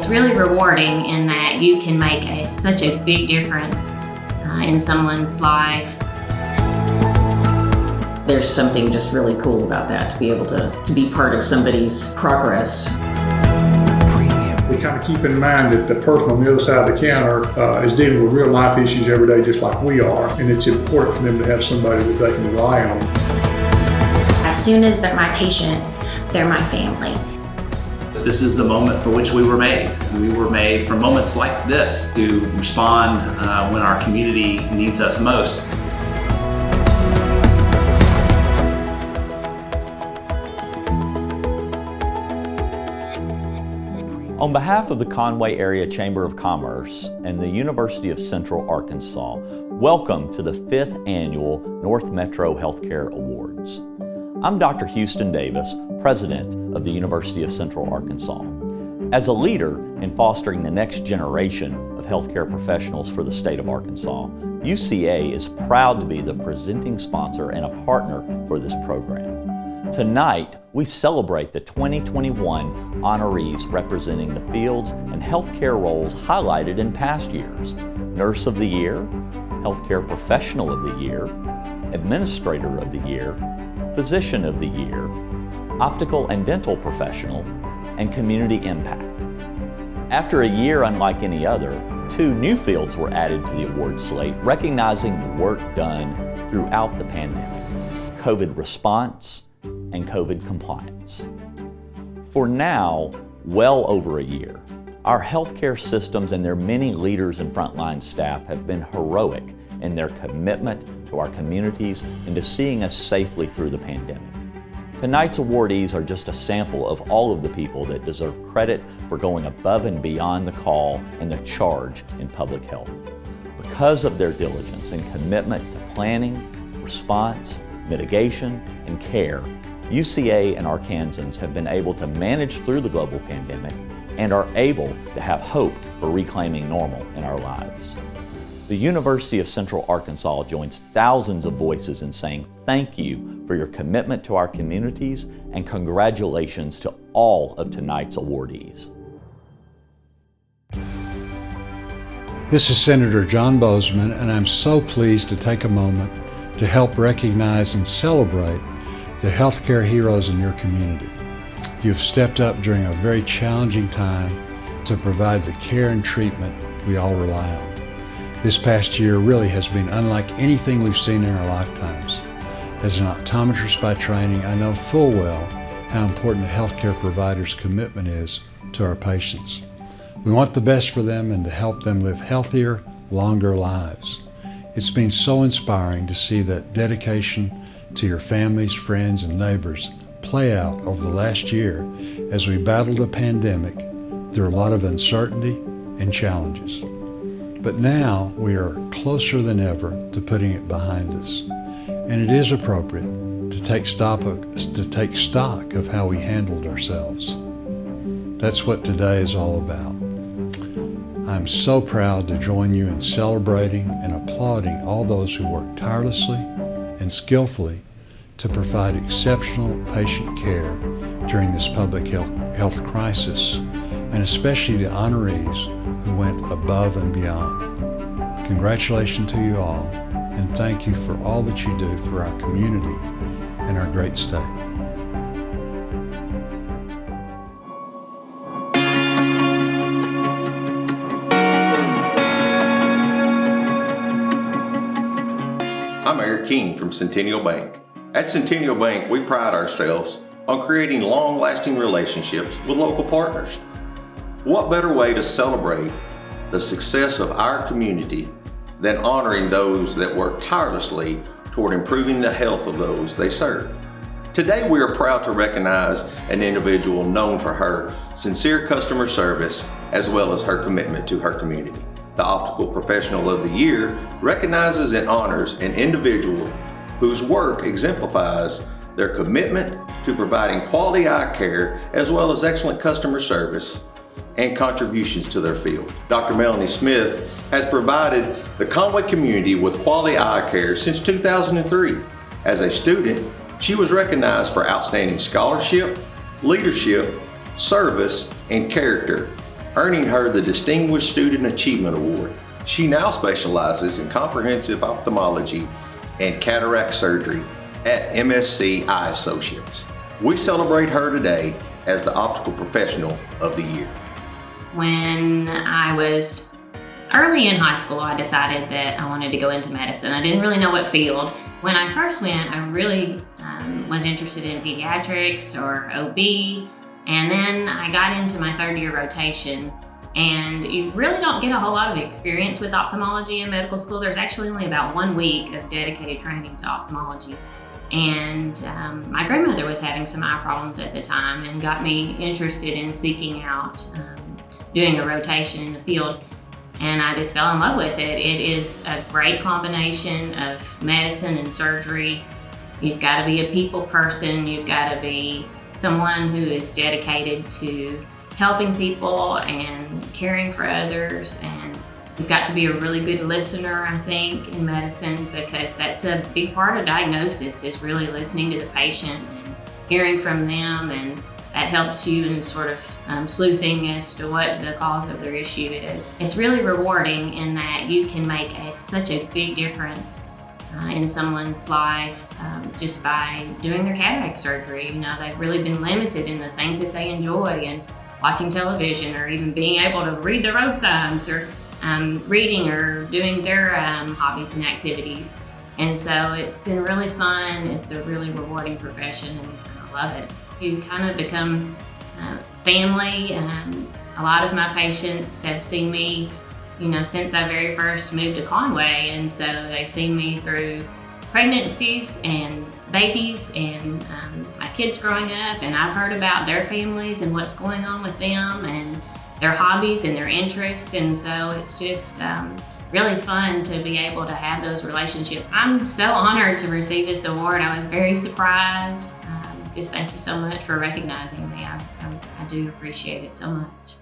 It's really rewarding in that you can make such a big difference in someone's life. There's something just really cool about that, to be able to be part of somebody's progress. We kind of keep in mind that the person on the other side of the counter is dealing with real life issues every day just like we are, and it's important for them to have somebody that they can rely on. As soon as they're my patient, they're my family. This is the moment for which we were made. We were made for moments like this to respond when our community needs us most. On behalf of the Conway Area Chamber of Commerce and the University of Central Arkansas, welcome to the 5th Annual North Metro Healthcare Awards. I'm Dr. Houston Davis, President of the University of Central Arkansas. As a leader in fostering the next generation of healthcare professionals for the state of Arkansas, UCA is proud to be the presenting sponsor and a partner for this program. Tonight, we celebrate the 2021 honorees representing the fields and healthcare roles highlighted in past years: Nurse of the Year, Healthcare Professional of the Year, Administrator of the Year, Physician of the Year, Optical and Dental Professional, and Community Impact. After a year unlike any other, 2 new fields were added to the award slate, recognizing the work done throughout the pandemic: COVID response and COVID compliance. For now, well over a year, our healthcare systems and their many leaders and frontline staff have been heroic in their commitment to our communities and to seeing us safely through the pandemic. Tonight's awardees are just a sample of all of the people that deserve credit for going above and beyond the call and the charge in public health. Because of their diligence and commitment to planning, response, mitigation, and care, UCA and Arkansans have been able to manage through the global pandemic and are able to have hope for reclaiming normal in our lives. The University of Central Arkansas joins thousands of voices in saying thank you for your commitment to our communities and congratulations to all of tonight's awardees. This is Senator John Bozeman, and I'm so pleased to take a moment to help recognize and celebrate the healthcare heroes in your community. You've stepped up during a very challenging time to provide the care and treatment we all rely on. This past year really has been unlike anything we've seen in our lifetimes. As an optometrist by training, I know full well how important a healthcare provider's commitment is to our patients. We want the best for them and to help them live healthier, longer lives. It's been so inspiring to see that dedication to your families, friends, and neighbors play out over the last year as we battled a pandemic through a lot of uncertainty and challenges. But now we are closer than ever to putting it behind us. And it is appropriate to take stock of how we handled ourselves. That's what today is all about. I'm so proud to join you in celebrating and applauding all those who work tirelessly and skillfully to provide exceptional patient care during this public health crisis, and especially the honorees who went above and beyond. Congratulations to you all, and thank you for all that you do for our community and our great state. I'm Eric King from Centennial Bank. At Centennial Bank, we pride ourselves on creating long-lasting relationships with local partners. What better way to celebrate the success of our community than honoring those that work tirelessly toward improving the health of those they serve? Today, we are proud to recognize an individual known for her sincere customer service as well as her commitment to her community. The Optical Professional of the Year recognizes and honors an individual whose work exemplifies their commitment to providing quality eye care as well as excellent customer service and contributions to their field. Dr. Melanie Smith has provided the Conway community with quality eye care since 2003. As a student, she was recognized for outstanding scholarship, leadership, service, and character earning her the Distinguished Student Achievement Award. She now specializes in comprehensive ophthalmology and cataract surgery at MSC Eye Associates. We celebrate her today as the Optical Professional of the Year. When I was early in high school, I decided that I wanted to go into medicine. I didn't really know what field. When I first went, I really was interested in pediatrics or OB, and then I got into my third year rotation. And you really don't get a whole lot of experience with ophthalmology in medical school. There's actually only about 1 week of dedicated training to ophthalmology. And my grandmother was having some eye problems at the time and got me interested in seeking out doing a rotation in the field. And I just fell in love with it. It is a great combination of medicine and surgery. You've got to be a people person. You've got to be someone who is dedicated to helping people and caring for others, and you've got to be a really good listener, I think, in medicine, because that's a big part of diagnosis, is really listening to the patient and hearing from them, and that helps you in sort of sleuthing as to what the cause of their issue is. It's really rewarding in that you can make such a big difference in someone's life just by doing their cataract surgery. You know, they've really been limited in the things that they enjoy, and watching television, or even being able to read the road signs, or reading, or doing their hobbies and activities. And so it's been really fun. It's a really rewarding profession, and I love it. You kind of become family. A lot of my patients have seen me, you know, since I very first moved to Conway, and so they've seen me through pregnancies and babies and my kids growing up, and I've heard about their families and what's going on with them and their hobbies and their interests, and so it's just really fun to be able to have those relationships. I'm so honored to receive this award. I was very surprised. Just thank you so much for recognizing me. I do appreciate it so much.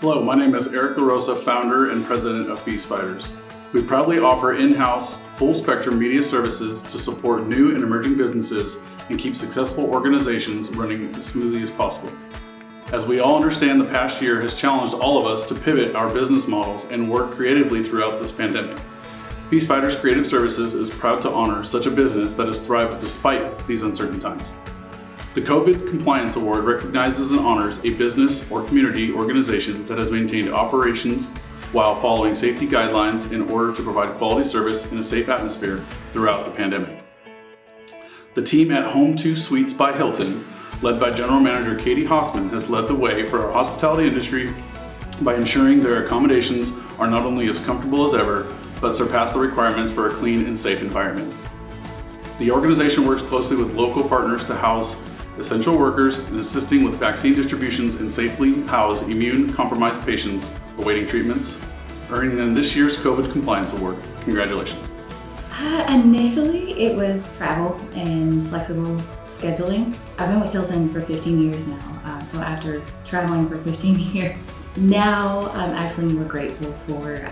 Hello, my name is Eric LaRosa, founder and president of Feast Fighters. We proudly offer in-house, full-spectrum media services to support new and emerging businesses and keep successful organizations running as smoothly as possible. As we all understand, the past year has challenged all of us to pivot our business models and work creatively throughout this pandemic. Feast Fighters Creative Services is proud to honor such a business that has thrived despite these uncertain times. The COVID Compliance Award recognizes and honors a business or community organization that has maintained operations while following safety guidelines in order to provide quality service in a safe atmosphere throughout the pandemic. The team at Home 2 Suites by Hilton, led by General Manager Katie Hossman, has led the way for our hospitality industry by ensuring their accommodations are not only as comfortable as ever, but surpass the requirements for a clean and safe environment. The organization works closely with local partners to house essential workers and assisting with vaccine distributions and safely house immune-compromised patients awaiting treatments, earning them this year's COVID Compliance Award. Congratulations. Initially, it was travel and flexible scheduling. I've been with Hilton for 15 years now, so after traveling for 15 years, now I'm actually more grateful for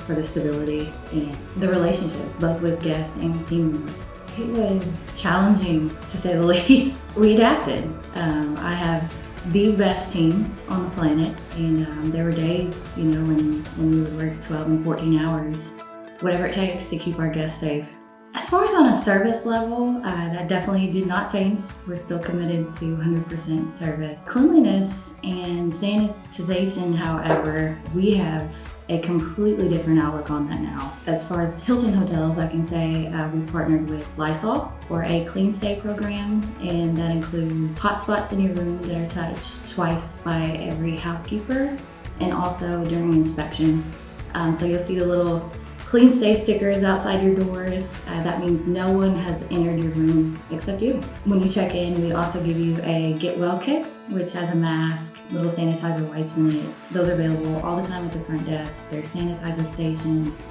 the stability and the relationships, both with guests and team members. It was challenging, to say the least. We adapted. I have the best team on the planet, and there were days, you know, when we would work 12 and 14 hours, whatever it takes to keep our guests safe. As far as on a service level, that definitely did not change. We're still committed to 100% service. Cleanliness and sanitization, however, we have a completely different outlook on that now. As far as Hilton hotels, I can say we've partnered with Lysol for a clean stay program, and that includes hot spots in your room that are touched twice by every housekeeper, and also during inspection. So you'll see the little clean stay stickers outside your doors. That means no one has entered your room except you. When you check in, we also give you a Get Well kit, which has a mask, little sanitizer wipes in it. Those are available all the time at the front desk. There's sanitizer stations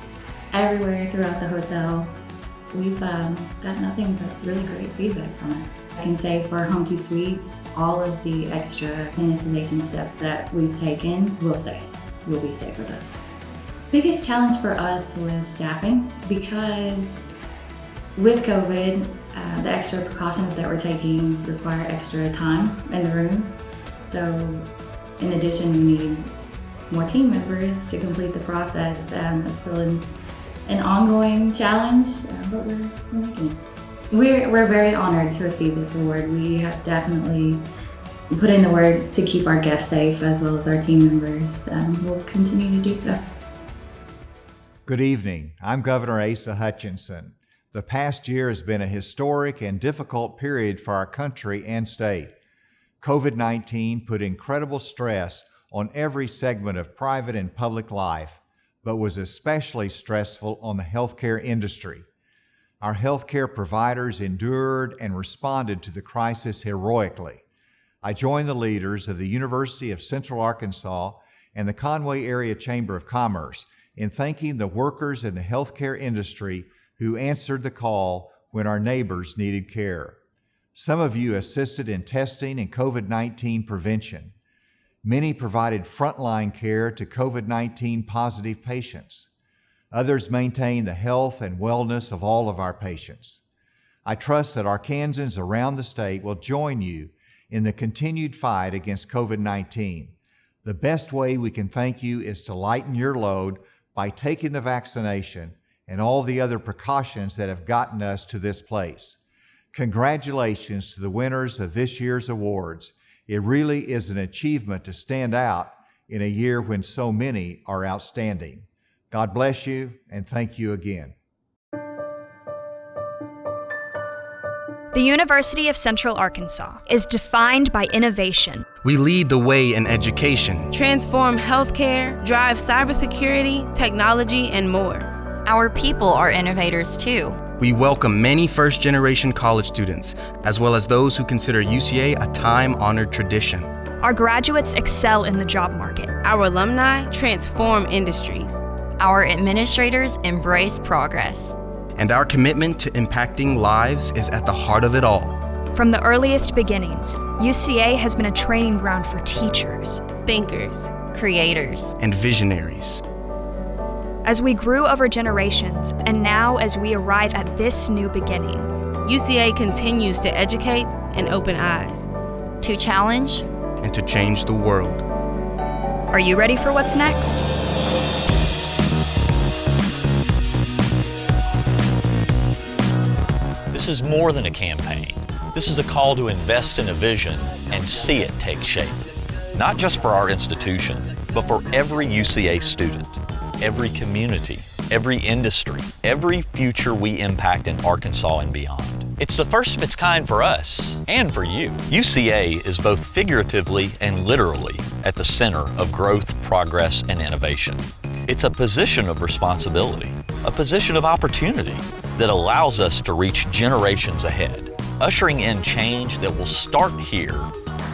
everywhere throughout the hotel. We've got nothing but really great feedback from it. I can say for Home 2 Suites, all of the extra sanitization steps that we've taken will stay. Will be safe with us. Biggest challenge for us was staffing, because With COVID, the extra precautions that we're taking require extra time in the rooms. So in addition, we need more team members to complete the process. It's still an ongoing challenge, but we're making it. We're very honored to receive this award. We have definitely put in the work to keep our guests safe as well as our team members. We'll continue to do so. Good evening. I'm Governor Asa Hutchinson. The past year has been a historic and difficult period for our country and state. COVID-19 put incredible stress on every segment of private and public life, but was especially stressful on the healthcare industry. Our healthcare providers endured and responded to the crisis heroically. I joined the leaders of the University of Central Arkansas and the Conway Area Chamber of Commerce in thanking the workers in the healthcare industry who answered the call when our neighbors needed care. Some of you assisted in testing and COVID-19 prevention. Many provided frontline care to COVID-19 positive patients. Others maintained the health and wellness of all of our patients. I trust that Arkansans around the state will join you in the continued fight against COVID-19. The best way we can thank you is to lighten your load by taking the vaccination and all the other precautions that have gotten us to this place. Congratulations to the winners of this year's awards. It really is an achievement to stand out in a year when so many are outstanding. God bless you, and thank you again. The University of Central Arkansas is defined by innovation. We lead the way in education, transform healthcare, drive cybersecurity, technology, and more. Our people are innovators too. We welcome many first-generation college students, as well as those who consider UCA a time-honored tradition. Our graduates excel in the job market. Our alumni transform industries. Our administrators embrace progress. And our commitment to impacting lives is at the heart of it all. From the earliest beginnings, UCA has been a training ground for teachers, thinkers, creators, and visionaries. As we grew over generations, and now as we arrive at this new beginning, UCA continues to educate and open eyes, to challenge, and to change the world. Are you ready for what's next? This is more than a campaign. This is a call to invest in a vision and see it take shape. Not just for our institution, but for every UCA student, every community, every industry, every future we impact in Arkansas and beyond. It's the first of its kind for us and for you. UCA is both figuratively and literally at the center of growth, progress, and innovation. It's a position of responsibility, a position of opportunity that allows us to reach generations ahead, ushering in change that will start here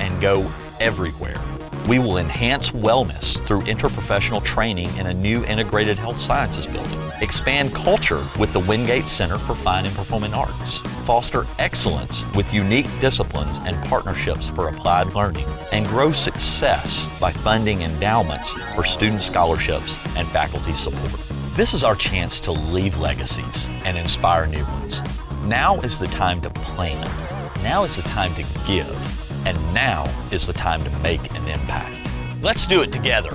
and go everywhere. We will enhance wellness through interprofessional training in a new integrated health sciences building, expand culture with the Wingate Center for Fine and Performing Arts, foster excellence with unique disciplines and partnerships for applied learning, and grow success by funding endowments for student scholarships and faculty support. This is our chance to leave legacies and inspire new ones. Now is the time to plan. Now is the time to give. And now is the time to make an impact. Let's do it together.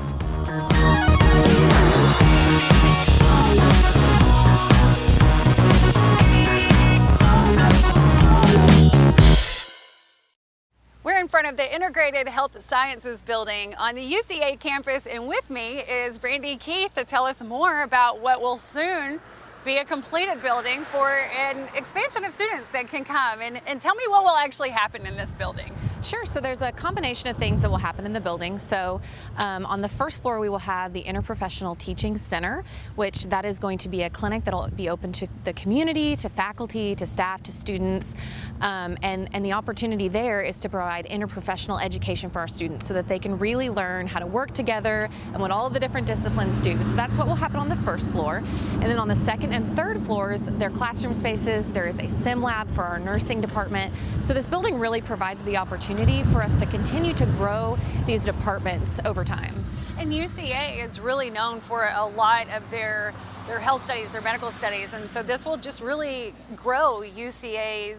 We're in front of the Integrated Health Sciences building on the UCA campus, and with me is Brandy Keith to tell us more about what will soon be a completed building for an expansion of students that can come. And tell me what will actually happen in this building. Sure, so there's a combination of things that will happen in the building. So on the first floor we will have the Interprofessional Teaching Center, which that is going to be a clinic that will be open to the community, to faculty, to staff, to students. And the opportunity there is to provide interprofessional education for our students so that they can really learn how to work together and what all of the different disciplines do. So that's what will happen on the first floor. And then on the second and third floors, they're classroom spaces. There is a sim lab for our nursing department. So this building really provides the opportunity for us to continue to grow these departments over time. And UCA is really known for a lot of their health studies, their medical studies, and so this will just really grow UCA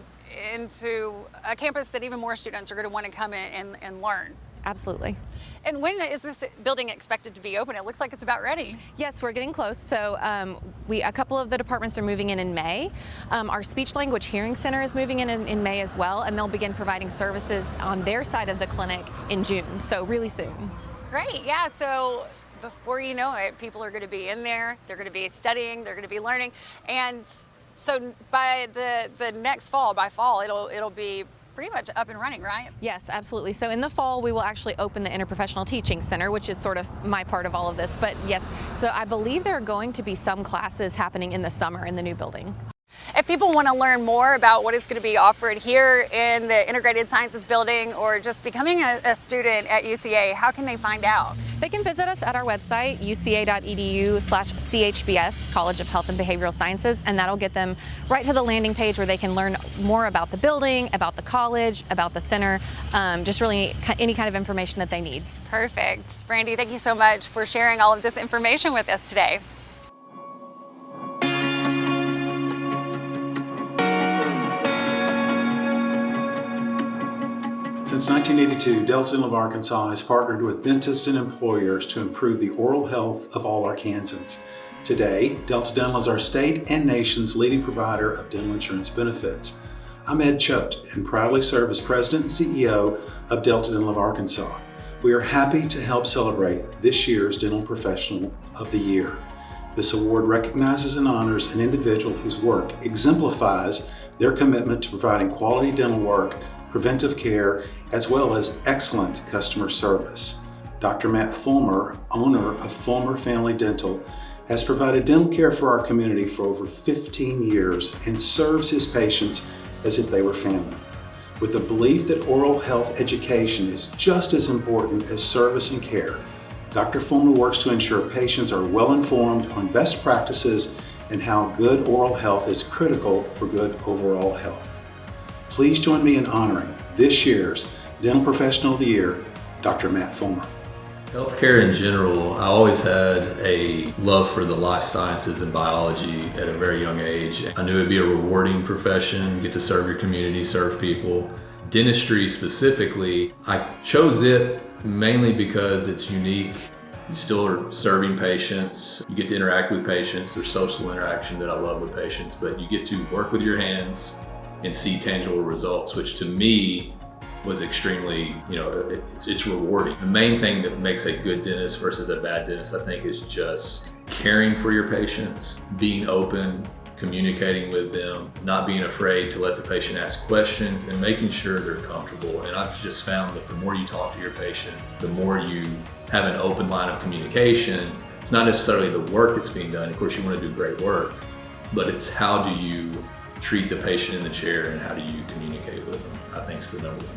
into a campus that even more students are going to want to come in and learn. Absolutely. And when is this building expected to be open? It looks like it's about ready. Yes, we're getting close. So a couple of the departments are moving in May. Our speech language hearing center is moving in May as well, and they'll begin providing services on their side of the clinic in June, so really soon. Great, yeah, so before you know it, people are going to be in there, they're going to be studying, they're going to be learning, and so by the next fall, by fall, it'll be pretty much up and running, right? Yes, absolutely. So in the fall, we will actually open the Interprofessional Teaching Center, which is sort of my part of all of this. But yes, so I believe there are going to be some classes happening in the summer in the new building. If people want to learn more about what is going to be offered here in the Integrated Sciences Building or just becoming a student at UCA, how can they find out? They can visit us at our website, uca.edu/CHBS, College of Health and Behavioral Sciences, and that'll get them right to the landing page where they can learn more about the building, about the college, about the center, just really any kind of information that they need. Perfect. Brandy, thank you so much for sharing all of this information with us today. Since 1982, Delta Dental of Arkansas has partnered with dentists and employers to improve the oral health of all Arkansans. Today, Delta Dental is our state and nation's leading provider of dental insurance benefits. I'm Ed Choate and proudly serve as President and CEO of Delta Dental of Arkansas. We are happy to help celebrate this year's Dental Professional of the Year. This award recognizes and honors an individual whose work exemplifies their commitment to providing quality dental work, preventive care, as well as excellent customer service. Dr. Matt Fulmer, owner of Fulmer Family Dental, has provided dental care for our community for over 15 years and serves his patients as if they were family. With the belief that oral health education is just as important as service and care, Dr. Fulmer works to ensure patients are well informed on best practices and how good oral health is critical for good overall health. Please join me in honoring this year's Dental Professional of the Year, Dr. Matt Fulmer. Healthcare in general, I always had a love for the life sciences and biology at a very young age. I knew it'd be a rewarding profession, get to serve your community, serve people. Dentistry specifically, I chose it mainly because it's unique. You still are serving patients, you get to interact with patients, there's social interaction that I love with patients, but you get to work with your hands and see tangible results, which to me was extremely, it's rewarding. The main thing that makes a good dentist versus a bad dentist, I think, is just caring for your patients, being open, communicating with them, not being afraid to let the patient ask questions, and making sure they're comfortable. And I've just found that the more you talk to your patient, the more you have an open line of communication. It's not necessarily the work that's being done. Of course, you want to do great work, but it's how do you treat the patient in the chair and how do you communicate with them, I think is the number one thing.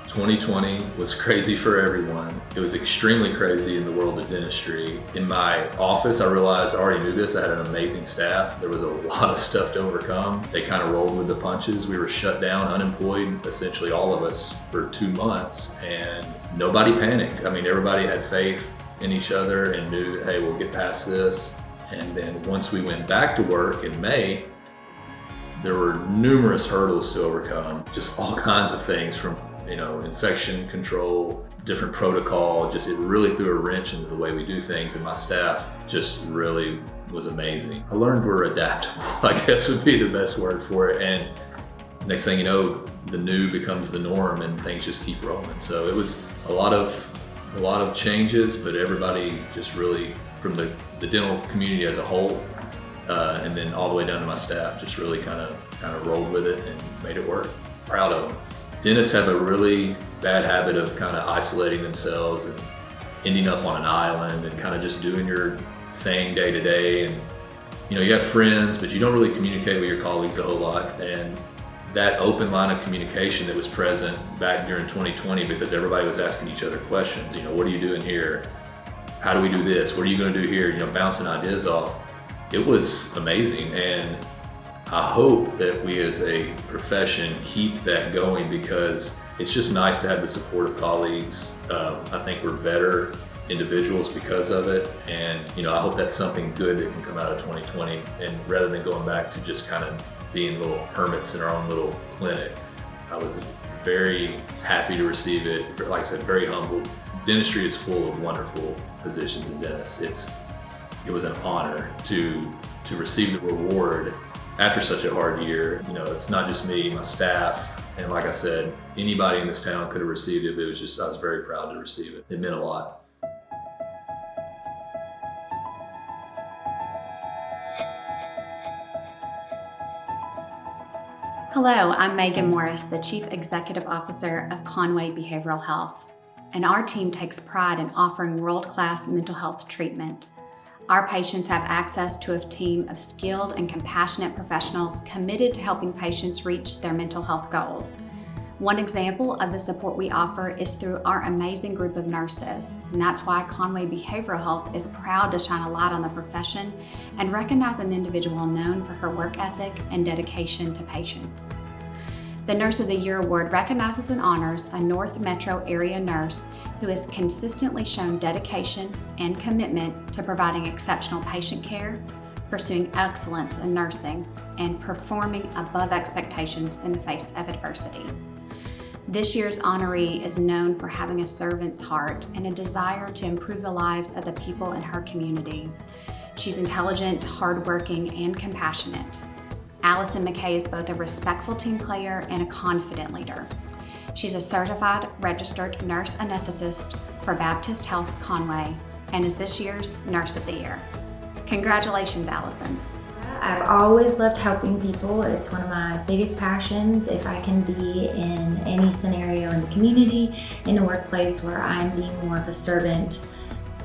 2020 was crazy for everyone. It was extremely crazy in the world of dentistry. In my office, I realized I already knew this. I had an amazing staff. There was a lot of stuff to overcome. They kind of rolled with the punches. We were shut down, unemployed, essentially all of us for 2 months, and nobody panicked. I mean, everybody had faith in each other and knew, hey, we'll get past this. And then once we went back to work in May, there were numerous hurdles to overcome, just all kinds of things from, infection control, different protocol, it really threw a wrench into the way we do things, and my staff just really was amazing. I learned we're adaptable, I guess would be the best word for it, and next thing you know, the new becomes the norm and things just keep rolling. So it was a lot of changes, but everybody just really, from the dental community as a whole, and then all the way down to my staff, just really kind of rolled with it and made it work. Proud of them. Dentists have a really bad habit of kind of isolating themselves and ending up on an island and kind of just doing your thing day to day. And you have friends, but you don't really communicate with your colleagues a whole lot. And that open line of communication that was present back during 2020, because everybody was asking each other questions. What are you doing here? How do we do this? What are you going to do here? Bouncing ideas off. It was amazing, and I hope that we as a profession keep that going, because it's just nice to have the support of colleagues. I think we're better individuals because of it. And, I hope that's something good that can come out of 2020. And rather than going back to just kind of being little hermits in our own little clinic, I was very happy to receive it. Like I said, very humbled. Dentistry is full of wonderful physicians and dentists. It was an honor to receive the reward after such a hard year. It's not just me, my staff, and like I said, anybody in this town could have received it. I was very proud to receive it. It meant a lot. Hello, I'm Megan Morris, the Chief Executive Officer of Conway Behavioral Health, and our team takes pride in offering world-class mental health treatment. Our patients have access to a team of skilled and compassionate professionals committed to helping patients reach their mental health goals. One example of the support we offer is through our amazing group of nurses, and that's why Conway Behavioral Health is proud to shine a light on the profession and recognize an individual known for her work ethic and dedication to patients. The Nurse of the Year Award recognizes and honors a North Metro area nurse who has consistently shown dedication and commitment to providing exceptional patient care, pursuing excellence in nursing, and performing above expectations in the face of adversity. This year's honoree is known for having a servant's heart and a desire to improve the lives of the people in her community. She's intelligent, hardworking, and compassionate. Allison McKay is both a respectful team player and a confident leader. She's a certified registered nurse anesthetist for Baptist Health Conway and is this year's Nurse of the Year. Congratulations, Allison. I've always loved helping people. It's one of my biggest passions. If I can be in any scenario in the community, in a workplace where I'm being more of a servant,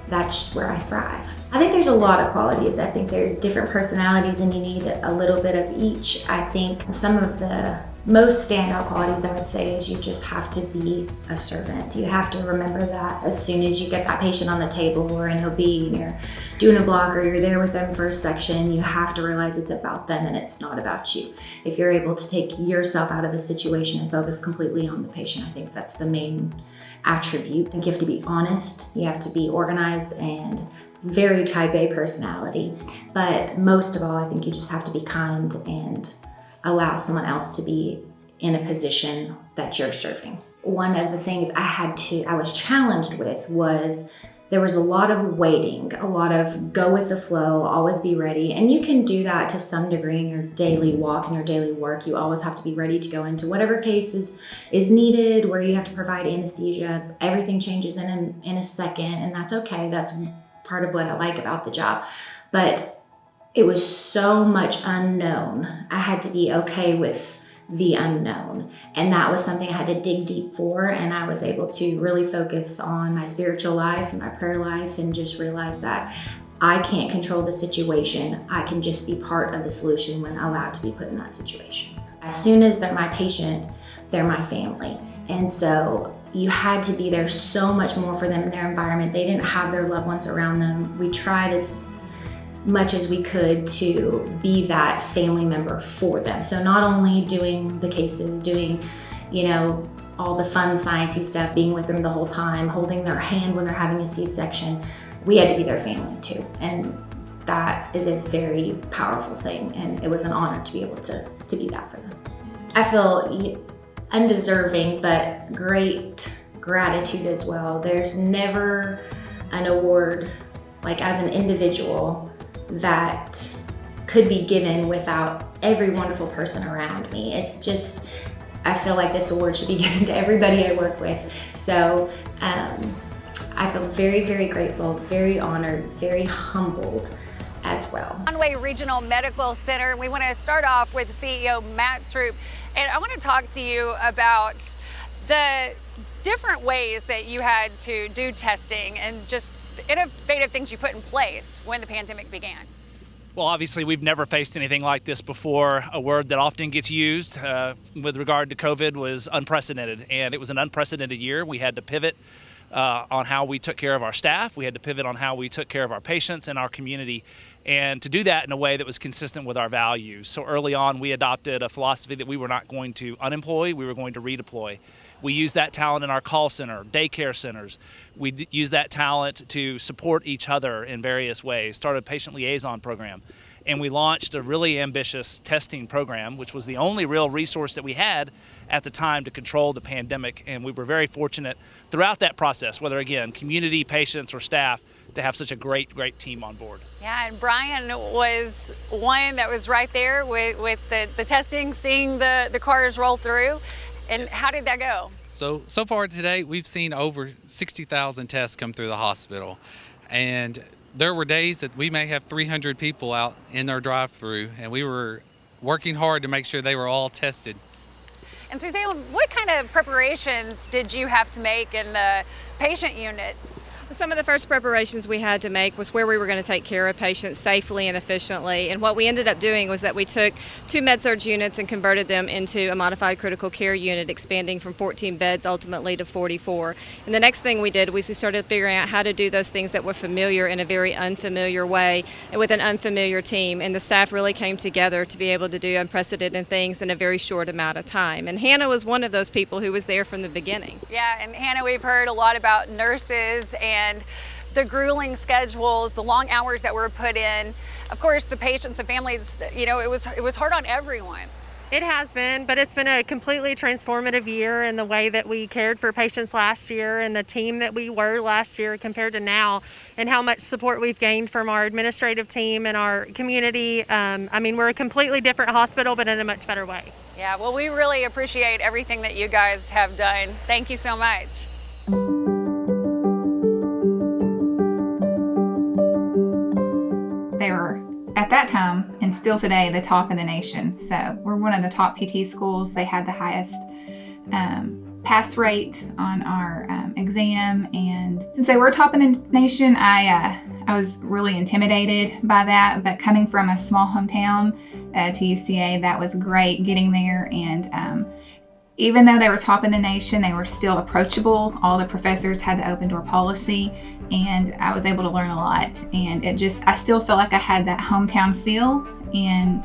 that's where I thrive. I think there's a lot of qualities. I think there's different personalities and you need a little bit of each. I think some of the most standout qualities I would say is you just have to be a servant. You have to remember that as soon as you get that patient on the table or an OB and you're doing a block or you're there with them for a section, you have to realize it's about them and it's not about you. If you're able to take yourself out of the situation and focus completely on the patient, I think that's the main attribute. I think you have to be honest, you have to be organized and very type A personality. But most of all, I think you just have to be kind and allow someone else to be in a position that you're serving. One of the things I was challenged with was there was a lot of waiting, a lot of go with the flow, always be ready. And you can do that to some degree in your daily walk and your daily work. You always have to be ready to go into whatever case is needed, where you have to provide anesthesia. Everything changes in a second, and that's okay. That's part of what I like about the job. But it was so much unknown. I had to be okay with the unknown. And that was something I had to dig deep for. And I was able to really focus on my spiritual life and my prayer life and just realize that I can't control the situation. I can just be part of the solution when allowed to be put in that situation. As soon as they're my patient, they're my family. And so you had to be there so much more for them in their environment. They didn't have their loved ones around them. We tried as much as we could to be that family member for them. So not only doing the cases, doing, all the fun sciencey stuff, being with them the whole time, holding their hand when they're having a C-section, we had to be their family too. And that is a very powerful thing. And it was an honor to be able to be that for them. I feel undeserving, but great gratitude as well. There's never an award, like as an individual, that could be given without every wonderful person around me. It's just, I feel like this award should be given to everybody I work with. So I feel very, very grateful, very honored, very humbled as well. Conway Regional Medical Center. We want to start off with CEO Matt Troop, and I want to talk to you about the different ways that you had to do testing and just the innovative things you put in place when the pandemic began. Well, obviously, we've never faced anything like this before. A word that often gets used with regard to COVID was unprecedented, and it was an unprecedented year. We had to pivot on how we took care of our staff. We had to pivot on how we took care of our patients and our community. and to do that in a way that was consistent with our values. So early on, we adopted a philosophy that we were not going to unemploy, we were going to redeploy. We used that talent in our call center, daycare centers. We used that talent to support each other in various ways, started a patient liaison program. And we launched a really ambitious testing program, which was the only real resource that we had at the time to control the pandemic. And we were very fortunate throughout that process, whether again, community, patients, or staff, to have such a great team on board. Yeah, and Brian was one that was right there with the testing, seeing the cars roll through. And how did that go? So far today, we've seen over 60,000 tests come through the hospital. And there were days that we may have 300 people out in their drive-through, and we were working hard to make sure they were all tested. And Suzanne, what kind of preparations did you have to make in the patient units? Some of the first preparations we had to make was where we were going to take care of patients safely and efficiently. And what we ended up doing was that we took 2 med-surg units and converted them into a modified critical care unit, expanding from 14 beds ultimately to 44. And the next thing we did was we started figuring out how to do those things that were familiar in a very unfamiliar way and with an unfamiliar team. And the staff really came together to be able to do unprecedented things in a very short amount of time. And Hannah was one of those people who was there from the beginning. Yeah, and Hannah, we've heard a lot about nurses and the grueling schedules, the long hours that were put in. Of course, the patients and families, you know, it was hard on everyone. It has been, but it's been a completely transformative year in the way that we cared for patients last year and the team that we were last year compared to now, and how much support we've gained from our administrative team and our community. I mean, we're a completely different hospital, but in a much better way. Yeah, well, we really appreciate everything that you guys have done. Thank you so much. They were, at that time, and still today, the top in the nation. So we're one of the top PT schools. They had the highest pass rate on our exam. And since they were top in the nation, I was really intimidated by that. But coming from a small hometown to UCA, that was great getting there. And even though they were top in the nation, they were still approachable. All the professors had the open door policy, and I was able to learn a lot. And I still feel like I had that hometown feel in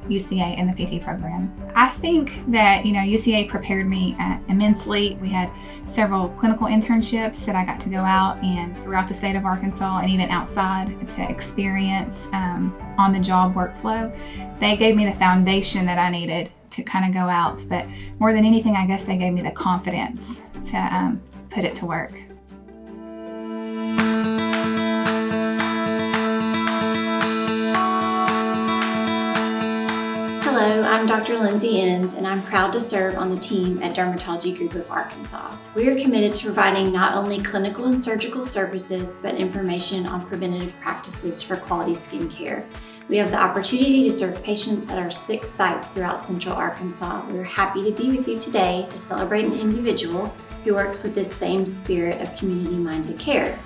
UCA in the PT program. I think that, UCA prepared me immensely. We had several clinical internships that I got to go out and throughout the state of Arkansas and even outside to experience on-the-job workflow. They gave me the foundation that I needed to kind of go out, but more than anything, I guess they gave me the confidence to put it to work. Hello, I'm Dr. Lindsay Enns, and I'm proud to serve on the team at Dermatology Group of Arkansas. We are committed to providing not only clinical and surgical services, but information on preventative practices for quality skincare. We have the opportunity to serve patients at our 6 sites throughout Central Arkansas. We're happy to be with you today to celebrate an individual who works with this same spirit of community-minded care.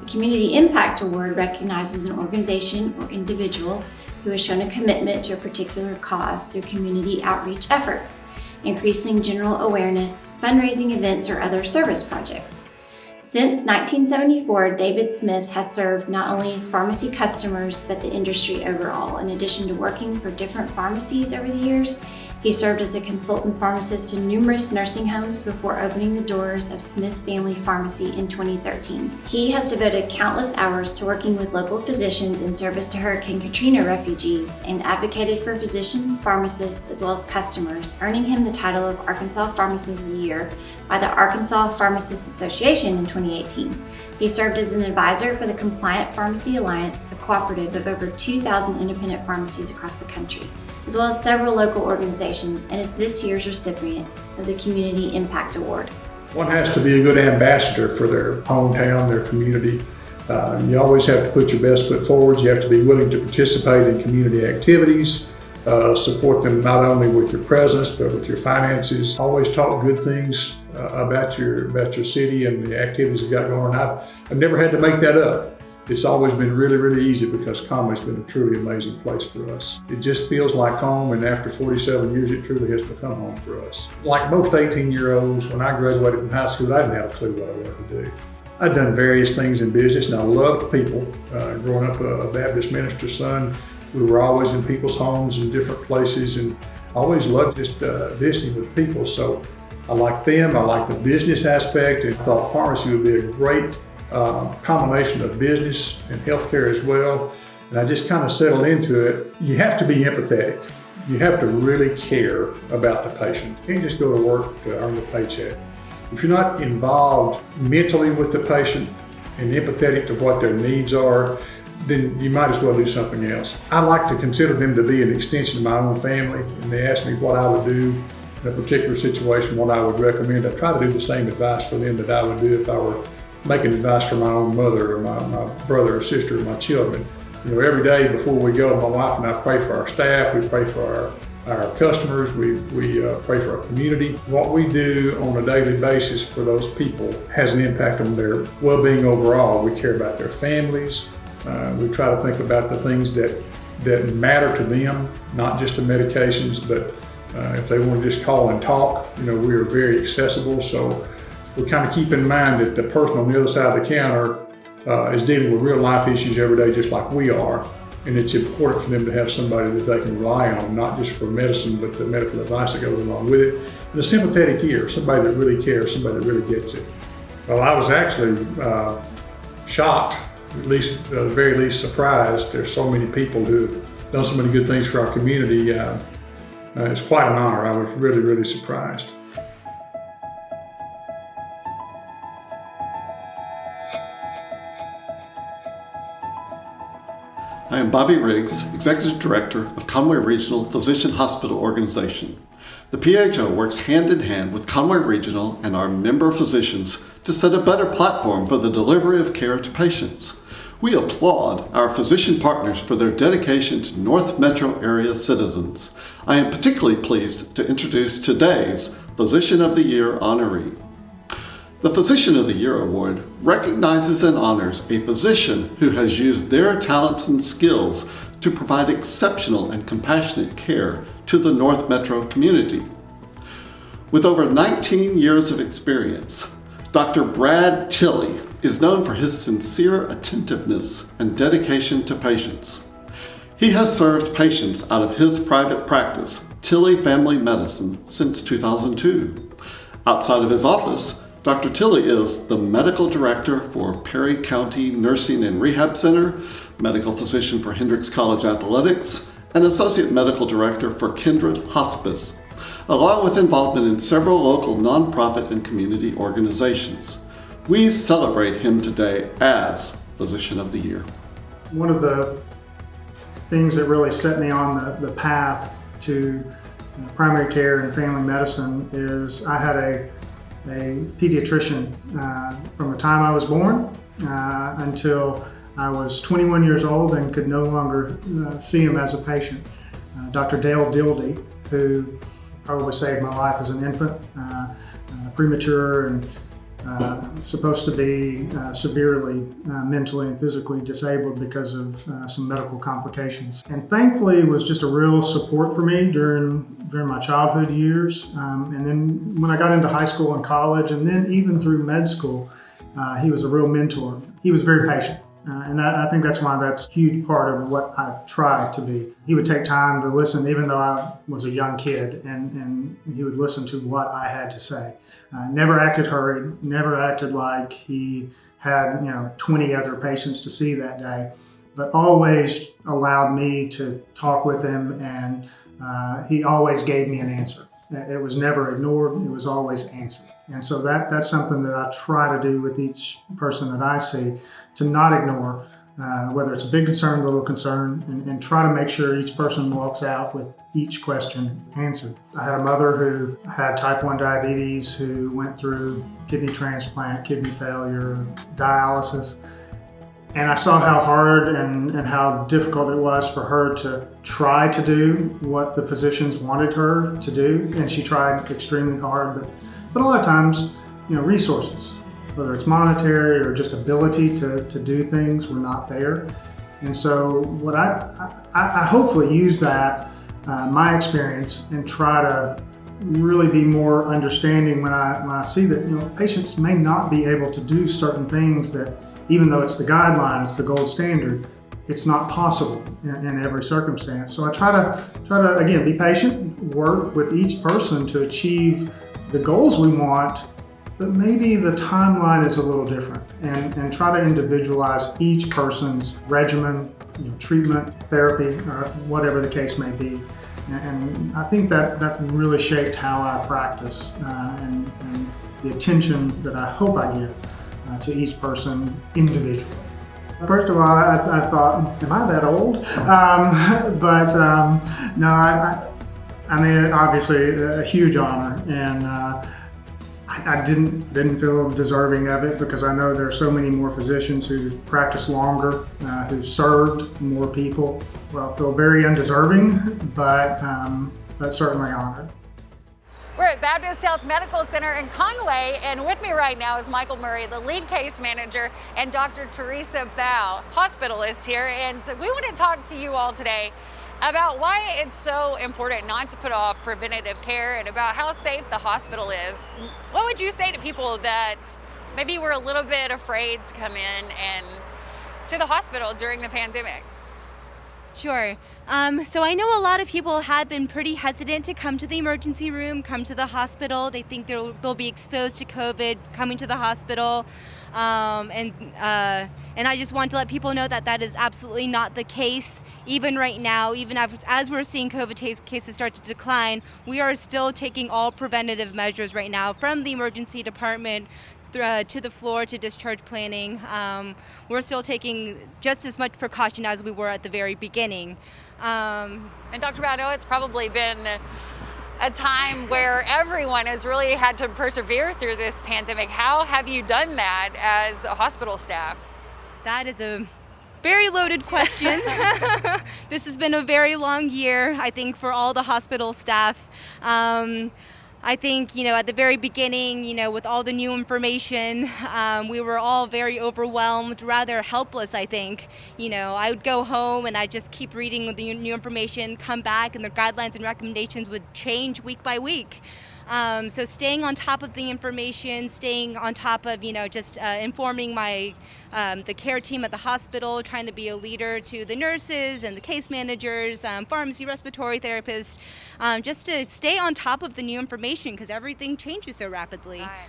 The Community Impact Award recognizes an organization or individual who has shown a commitment to a particular cause through community outreach efforts, increasing general awareness, fundraising events, or other service projects. Since 1974, David Smith has served not only his pharmacy customers, but the industry overall. In addition to working for different pharmacies over the years, he served as a consultant pharmacist to numerous nursing homes before opening the doors of Smith Family Pharmacy in 2013. He has devoted countless hours to working with local physicians in service to Hurricane Katrina refugees and advocated for physicians, pharmacists, as well as customers, earning him the title of Arkansas Pharmacist of the Year by the Arkansas Pharmacists Association in 2018. He served as an advisor for the Compliant Pharmacy Alliance, a cooperative of over 2,000 independent pharmacies across the country, as well as several local organizations, and is this year's recipient of the Community Impact Award. One has to be a good ambassador for their hometown, their community. You always have to put your best foot forward. You have to be willing to participate in community activities, support them not only with your presence, but with your finances. Always talk good things about your city and the activities you got going on. I've never had to make that up. It's always been really, really easy because Conway's been a truly amazing place for us. It just feels like home, and after 47 years, it truly has become home for us. Like most 18-year-olds, when I graduated from high school, I didn't have a clue what I wanted to do. I've done various things in business, and I loved people. Growing up a Baptist minister's son, we were always in people's homes in different places, and I always loved just visiting with people. So I liked them, I liked the business aspect, and I thought pharmacy would be a great combination of business and healthcare as well. And I just kind of settled into it. You have to be empathetic. You have to really care about the patient. You can't just go to work to earn the paycheck. If you're not involved mentally with the patient and empathetic to what their needs are, then you might as well do something else. I like to consider them to be an extension of my own family, and they ask me what I would do in a particular situation, what I would recommend. I try to do the same advice for them that I would do if I were making advice for my own mother or my brother or sister or my children. You know, every day before we go, my wife and I pray for our staff, we pray for our customers, we pray for our community. What we do on a daily basis for those people has an impact on their well-being overall. We care about their families. We try to think about the things that matter to them, not just the medications, but if they want to just call and talk, you know, we are very accessible. So we kind of keep in mind that the person on the other side of the counter is dealing with real life issues every day, just like we are. And it's important for them to have somebody that they can rely on, not just for medicine, but the medical advice that goes along with it. And a sympathetic ear, somebody that really cares, somebody that really gets it. Well, I was actually shocked, at least, at the very least surprised. There's so many people who have done so many good things for our community. It's quite an honor. I was really, really surprised. I am Bobby Riggs, Executive Director of Conway Regional Physician Hospital Organization. The PHO works hand in hand with Conway Regional and our member physicians to set a better platform for the delivery of care to patients. We applaud our physician partners for their dedication to North Metro area citizens. I am particularly pleased to introduce today's Physician of the Year honoree. The Physician of the Year Award recognizes and honors a physician who has used their talents and skills to provide exceptional and compassionate care to the North Metro community. With over 19 years of experience, Dr. Brad Tilley is known for his sincere attentiveness and dedication to patients. He has served patients out of his private practice, Tilley Family Medicine, since 2002. Outside of his office, Dr. Tilley is the Medical Director for Perry County Nursing and Rehab Center, Medical Physician for Hendrix College Athletics, and Associate Medical Director for Kindred Hospice, along with involvement in several local nonprofit and community organizations. We celebrate him today as Physician of the Year. One of the things that really set me on the path to primary care and family medicine is I had a pediatrician from the time I was born until I was 21 years old and could no longer see him as a patient. Dr. Dale Dildy, who probably saved my life as an infant, premature and supposed to be severely mentally and physically disabled because of some medical complications. And thankfully it was just a real support for me during my childhood years. And then when I got into high school and college, and then even through med school, he was a real mentor. He was very patient. And I think that's why that's a huge part of what I try to be. He would take time to listen, even though I was a young kid, and he would listen to what I had to say. Never acted hurried, never acted like he had 20 other patients to see that day, but always allowed me to talk with him, and he always gave me an answer. It was never ignored, it was always answered. And so that's something that I try to do with each person that I see, to not ignore, whether it's a big concern, little concern, and try to make sure each person walks out with each question answered. I had a mother who had type 1 diabetes, who went through kidney transplant, kidney failure, dialysis. And I saw how hard and how difficult it was for her to try to do what the physicians wanted her to do. And she tried extremely hard, but a lot of times, resources, whether it's monetary or just ability to do things, were not there. And so what I hopefully use that, my experience, and try to really be more understanding when I see that patients may not be able to do certain things that, even though it's the guideline, it's the gold standard, it's not possible in every circumstance. So I try to again be patient, work with each person to achieve the goals we want, but maybe the timeline is a little different, and try to individualize each person's regimen, treatment, therapy, or whatever the case may be. And I think that really shaped how I practice and the attention that I hope I give to each person individually. First of all, I thought, am I that old? No, I mean, obviously a huge honor, and I didn't feel deserving of it because I know there are so many more physicians who practice longer, who've served more people. Well, I feel very undeserving, but certainly honored. We're at Baptist Health Medical Center in Conway, and with me right now is Michael Murray, the lead case manager, and Dr. Teresa Bao, hospitalist here. And we want to talk to you all today about why it's so important not to put off preventative care and about how safe the hospital is. What would you say to people that maybe were a little bit afraid to come in and to the hospital during the pandemic? Sure. So I know a lot of people have been pretty hesitant to come to the emergency room, come to the hospital. They think they'll be exposed to COVID coming to the hospital. And I just want to let people know that that is absolutely not the case. Even right now, even as we're seeing COVID cases start to decline, we are still taking all preventative measures right now, from the emergency department to the floor to discharge planning. We're still taking just as much precaution as we were at the very beginning. And Dr. Bao, I know it's probably been a time where everyone has really had to persevere through this pandemic. How have you done that as a hospital staff? That is a very loaded question. This has been a very long year, I think, for all the hospital staff. I think, at the very beginning, with all the new information, we were all very overwhelmed, rather helpless, I think. I would go home and I'd just keep reading the new information, come back, and the guidelines and recommendations would change week by week. So staying on top of the information, staying on top of, just informing the care team at the hospital, trying to be a leader to the nurses and the case managers, pharmacy, respiratory therapists, just to stay on top of the new information because everything changes so rapidly. Right.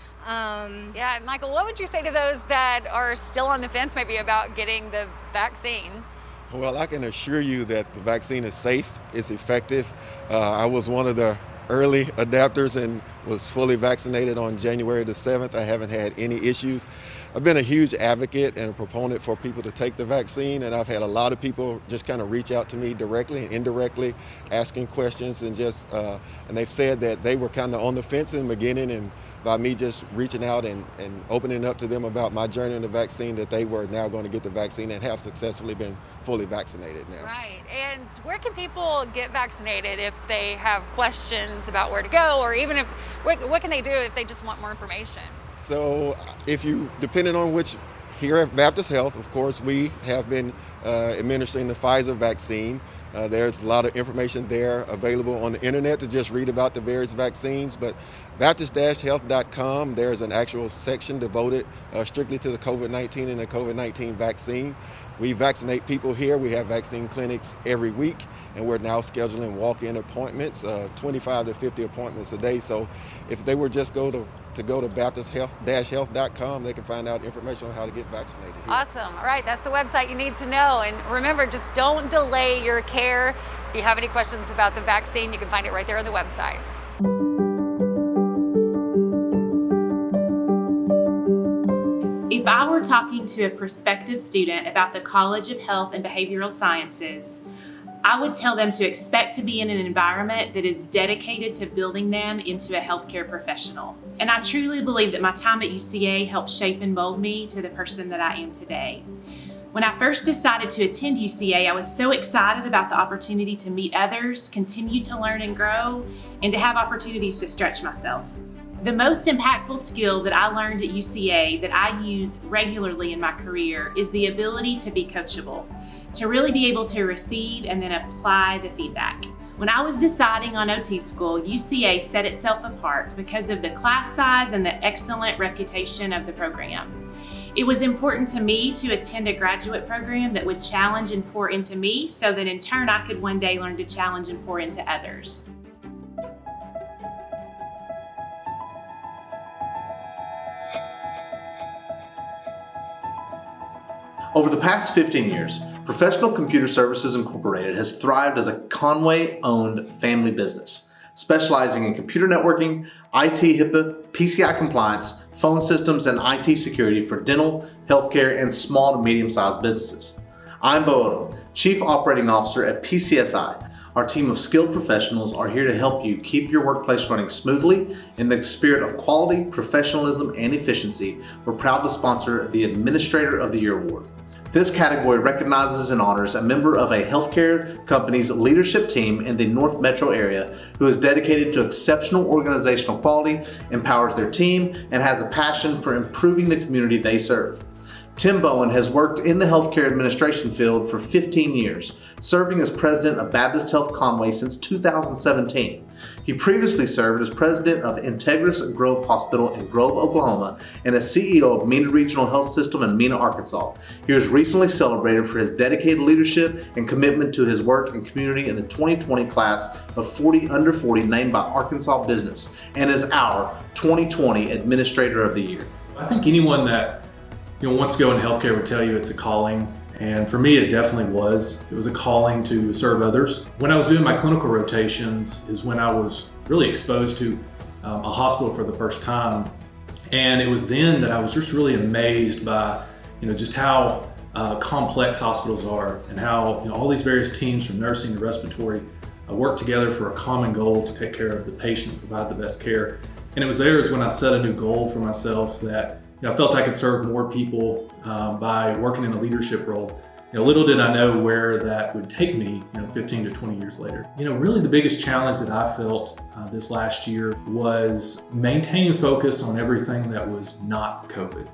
Yeah, Michael, what would you say to those that are still on the fence maybe about getting the vaccine? Well, I can assure you that the vaccine is safe, it's effective. I was one of the early adapters and was fully vaccinated on January the 7th. I haven't had any issues. I've been a huge advocate and a proponent for people to take the vaccine, and I've had a lot of people just kind of reach out to me directly and indirectly asking questions, and and they've said that they were kind of on the fence in the beginning, and by me just reaching out and opening up to them about my journey in the vaccine, that they were now going to get the vaccine and have successfully been fully vaccinated now. Right, and where can people get vaccinated if they have questions about where to go, or even if, what can they do if they just want more information? So depending on which, here at Baptist Health, of course, we have been administering the Pfizer vaccine. There's a lot of information there available on the internet to just read about the various vaccines, but Baptist-Health.com, there's an actual section devoted strictly to the COVID-19 and the COVID-19 vaccine. We vaccinate people here. We have vaccine clinics every week, and we're now scheduling walk-in appointments, 25 to 50 appointments a day. So if they were just go to Baptist-Health.com, they can find out information on how to get vaccinated here. Awesome. All right, that's the website you need to know. And remember, just don't delay your care. If you have any questions about the vaccine, you can find it right there on the website. If I were talking to a prospective student about the College of Health and Behavioral Sciences, I would tell them to expect to be in an environment that is dedicated to building them into a healthcare professional. And I truly believe that my time at UCA helped shape and mold me to the person that I am today. When I first decided to attend UCA, I was so excited about the opportunity to meet others, continue to learn and grow, and to have opportunities to stretch myself. The most impactful skill that I learned at UCA that I use regularly in my career is the ability to be coachable, to really be able to receive and then apply the feedback. When I was deciding on OT school, UCA set itself apart because of the class size and the excellent reputation of the program. It was important to me to attend a graduate program that would challenge and pour into me so that in turn I could one day learn to challenge and pour into others. Over the past 15 years, Professional Computer Services Incorporated has thrived as a Conway-owned family business, specializing in computer networking, IT HIPAA, PCI compliance, phone systems, and IT security for dental, healthcare, and small to medium-sized businesses. I'm Bo Odom, Chief Operating Officer at PCSI. Our team of skilled professionals are here to help you keep your workplace running smoothly in the spirit of quality, professionalism, and efficiency. We're proud to sponsor the Administrator of the Year Award. This category recognizes and honors a member of a healthcare company's leadership team in the North Metro area who is dedicated to exceptional organizational quality, empowers their team, and has a passion for improving the community they serve. Tim Bowen has worked in the healthcare administration field for 15 years, serving as president of Baptist Health Conway since 2017. He previously served as president of Integris Grove Hospital in Grove, Oklahoma, and as CEO of Mena Regional Health System in Mena, Arkansas. He was recently celebrated for his dedicated leadership and commitment to his work and community in the 2020 class of 40 under 40 named by Arkansas Business, and is our 2020 Administrator of the Year. I think anyone that wants to go in healthcare would tell you it's a calling, and for me it definitely was. It was a calling to serve others. When I was doing my clinical rotations is when I was really exposed to a hospital for the first time, and it was then that I was just really amazed by just how complex hospitals are, and how all these various teams from nursing to respiratory work together for a common goal to take care of the patient and provide the best care. And it was there is when I set a new goal for myself that I felt I could serve more people by working in a leadership role. Little did I know where that would take me 15 to 20 years later. Really the biggest challenge that I felt this last year was maintaining focus on everything that was not COVID.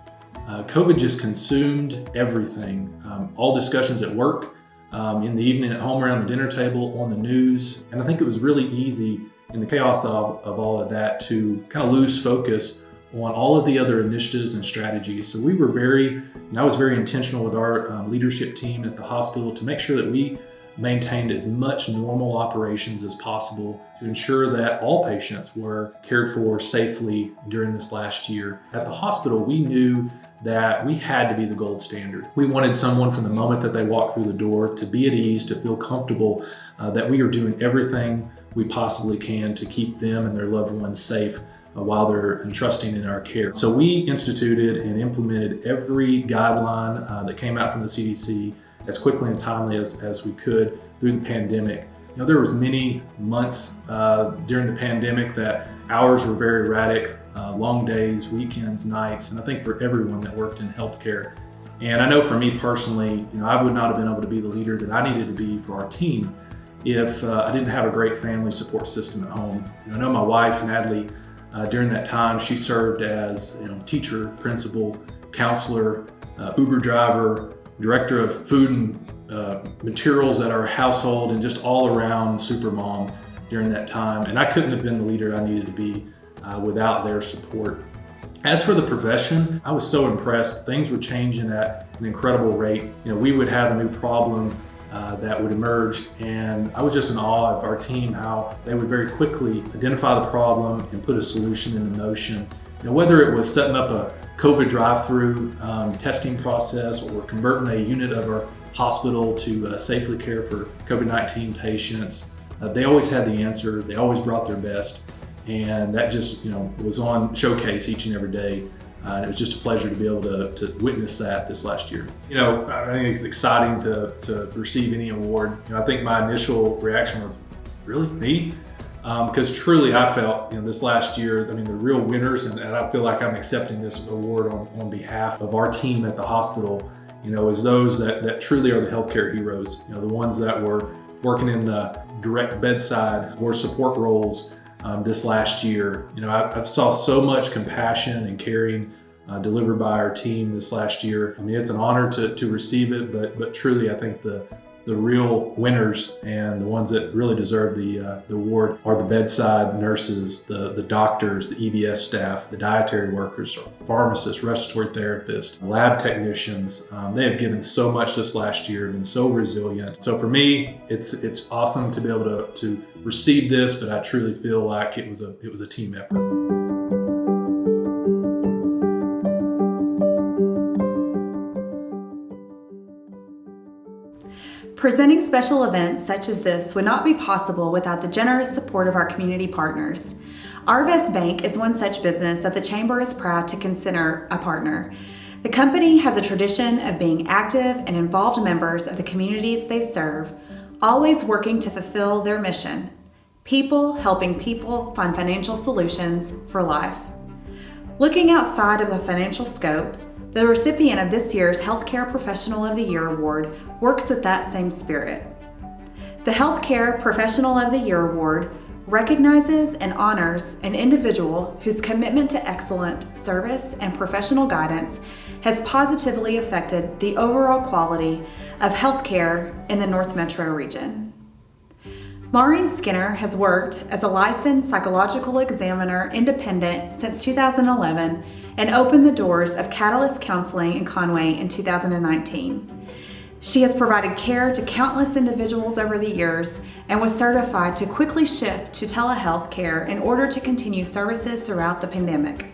COVID just consumed everything. All discussions at work, in the evening at home around the dinner table, on the news. And I think it was really easy in the chaos of all of that to kind of lose focus on all of the other initiatives and strategies. So I was very intentional with our leadership team at the hospital to make sure that we maintained as much normal operations as possible to ensure that all patients were cared for safely during this last year. At the hospital, we knew that we had to be the gold standard. We wanted someone from the moment that they walked through the door to be at ease, to feel comfortable that we are doing everything we possibly can to keep them and their loved ones safe while they're entrusting in our care. So we instituted and implemented every guideline that came out from the CDC as quickly and timely as we could through the pandemic. There was many months during the pandemic that hours were very erratic, long days, weekends, nights, and I think for everyone that worked in healthcare. And I know for me personally, I would not have been able to be the leader that I needed to be for our team if I didn't have a great family support system at home. I know my wife, Natalie, during that time, she served as teacher, principal, counselor, Uber driver, director of food and materials at our household, and just all around super mom during that time. And I couldn't have been the leader I needed to be without their support. As for the profession, I was so impressed. Things were changing at an incredible rate. We would have a new problem that would emerge, and I was just in awe of our team, how they would very quickly identify the problem and put a solution into motion. Whether it was setting up a COVID drive-through testing process, or converting a unit of our hospital to safely care for COVID-19 patients, they always had the answer. They always brought their best, and that just was on showcase each and every day. It was just a pleasure to be able to witness that this last year. I think it's exciting to receive any award. I think my initial reaction was, really, me? Because truly I felt this last year, the real winners, and I feel like I'm accepting this award on behalf of our team at the hospital, is those that truly are the healthcare heroes, the ones that were working in the direct bedside or support roles this last year. I saw so much compassion and caring delivered by our team this last year. It's an honor to receive it, but truly I think the the real winners and the ones that really deserve the award are the bedside nurses, the doctors, the EBS staff, the dietary workers, pharmacists, respiratory therapists, lab technicians. They have given so much this last year, been so resilient. So for me, it's awesome to be able to receive this, but I truly feel like it was a team effort. Presenting special events such as this would not be possible without the generous support of our community partners. Arvest Bank is one such business that the Chamber is proud to consider a partner. The company has a tradition of being active and involved members of the communities they serve, always working to fulfill their mission: people helping people find financial solutions for life. Looking outside of the financial scope, the recipient of this year's Healthcare Professional of the Year Award works with that same spirit. The Healthcare Professional of the Year Award recognizes and honors an individual whose commitment to excellent service and professional guidance has positively affected the overall quality of healthcare in the North Metro region. Maureen Skinner has worked as a licensed psychological examiner independent since 2011 and opened the doors of Catalyst Counseling in Conway in 2019. She has provided care to countless individuals over the years and was certified to quickly shift to telehealth care in order to continue services throughout the pandemic.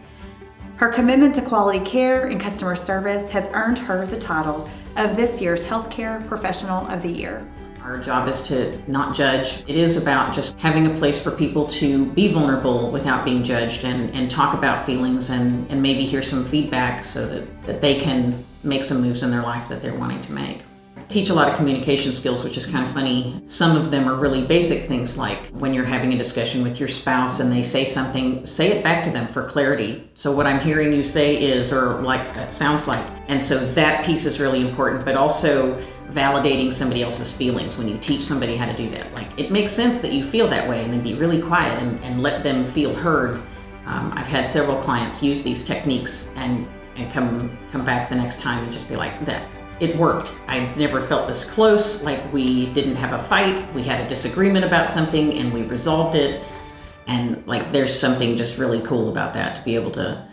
Her commitment to quality care and customer service has earned her the title of this year's Healthcare Professional of the Year. Our job is to not judge. It is about just having a place for people to be vulnerable without being judged and talk about feelings and maybe hear some feedback so that they can make some moves in their life that they're wanting to make. I teach a lot of communication skills, which is kind of funny. Some of them are really basic things, like when you're having a discussion with your spouse and they say something, say it back to them for clarity. So what I'm hearing you say is, or like that sounds like. And so that piece is really important, but also validating somebody else's feelings when you teach somebody how to do that. Like, it makes sense that you feel that way, and then be really quiet and let them feel heard. I've had several clients use these techniques and come back the next time and just be like, that it worked. I've never felt this close, like we didn't have a fight, we had a disagreement about something and we resolved it. And like, there's something just really cool about that, to be able to